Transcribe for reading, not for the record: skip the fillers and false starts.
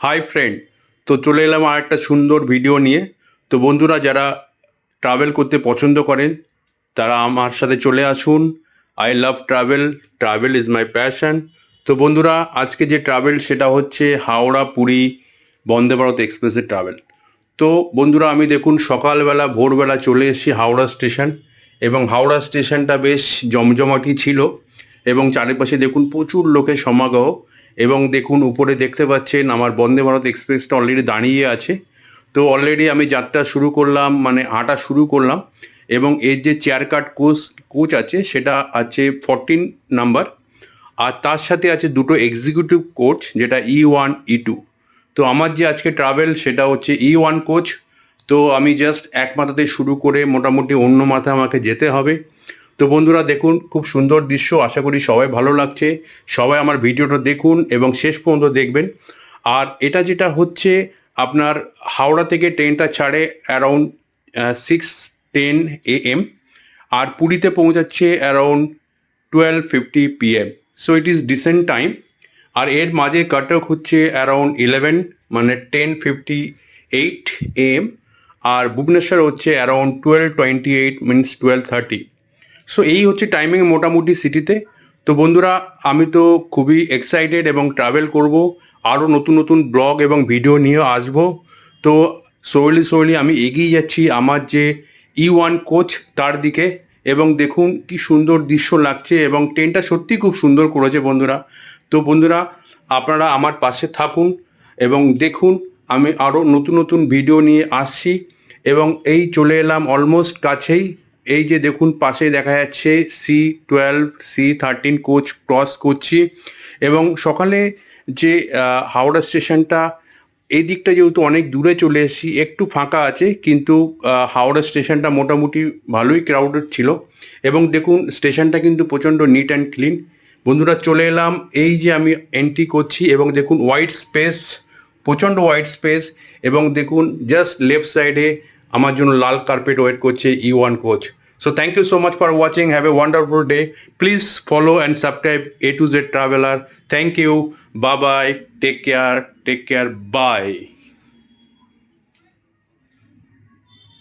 Hi friend, তো চলে এলাম আর একটা সুন্দর ভিডিও নিয়ে। তো বন্ধুরা যারা ট্রাভেল করতে পছন্দ করেন তারা আমার সাথে চলে আসুন। I love travel, travel is my passion. তো বন্ধুরা আজকে যে ট্রাভেল সেটা হচ্ছে হাওড়া পুরী বন্দে ভারত এক্সপ্রেসের ট্রাভেল। তো বন্ধুরা আমি দেখুন সকালবেলা ভোরবেলা চলে এসেছি হাওড়া স্টেশন, এবং হাওড়া স্টেশনটা বেশ জমজমাটি ছিল এবং চারিপাশে দেখুন প্রচুর লোকের সমাগম। এবং দেখুন উপরে দেখতে পাচ্ছেন আমার বন্দে ভারত এক্সপ্রেসটা অলরেডি দাঁড়িয়ে আছে। তো অলরেডি আমি যাত্রা শুরু করলাম, মানে হাঁটা শুরু করলাম। এবং এর যে চেয়ার কাট কোচ আছে সেটা আছে 14 নাম্বার, আর তার সাথে আছে দুটো এক্সিকিউটিভ কোচ যেটা E1 E2। তো আমার যে আজকে ট্রাভেল সেটা হচ্ছে E1 কোচ। তো আমি জাস্ট এক মাথাতে শুরু করে মোটামুটি অন্য মাথা আমাকে যেতে হবে। তো বন্ধুরা দেখুন খুব সুন্দর দৃশ্য, আশা করি সবাই ভালো লাগছে। সবাই আমার ভিডিওটা দেখুন এবং শেষ পর্যন্ত দেখবেন। আর এটা যেটা হচ্ছে আপনার হাওড়া থেকে ট্রেনটা ছাড়ে অ্যারাউন্ড 6:10 AM, আর পুরীতে পৌঁছাচ্ছে around 12:50 PM। So it is decent time. আর এর মাঝে কাটক হচ্ছে অ্যারাউন্ড 11, মানে 10:58 AM। আর ভুবনেশ্বর হচ্ছে অ্যারাউন্ড 12:28, মিনস 12:30। সো এই হচ্ছে টাইমিং মোটামুটি সিটিতে। তো বন্ধুরা আমি তো খুবই এক্সাইটেড এবং ট্রাভেল করব, আরও নতুন নতুন ব্লগ এবং ভিডিও নিয়ে আসবো। তো সোলি আমি এগিয়ে যাচ্ছি আমার যে E1 কোচ তার দিকে। এবং দেখুন কি সুন্দর দৃশ্য লাগছে এবং ট্রেনটা সত্যি খুব সুন্দর করেছে বন্ধুরা। তো বন্ধুরা আপনারা আমার পাশে থাকুন এবং দেখুন আমি আরও নতুন নতুন ভিডিও নিয়ে আসছি। এবং এই চলে এলাম অলমোস্ট কাছেই। এই যে দেখুন পাশে দেখা যাচ্ছে C12 C13 কোচ ক্রস করছি। এবং সকালে যে হাওড়া স্টেশনটা এই দিকটা যেহেতু অনেক দূরে চলে এসেছি, একটু ফাঁকা আছে, কিন্তু হাওড়া স্টেশনটা মোটামুটি ভালোই ক্রাউডেড ছিল। এবং দেখুন স্টেশনটা কিন্তু প্রচণ্ড নিট অ্যান্ড ক্লিন। বন্ধুরা চলে এলাম, এই যে আমি এন্ট্রি করছি এবং দেখুন হোয়াইট স্পেস, প্রচণ্ড হোয়াইট স্পেস। এবং দেখুন জাস্ট লেফট সাইডে আমার জন্য লাল কার্পেট ওয়েট করছে E1 coach. So thank you so much for watching. Have a wonderful day. Please follow and subscribe A to Z Traveler. Thank you. Bye bye. Take care. Take care. Bye.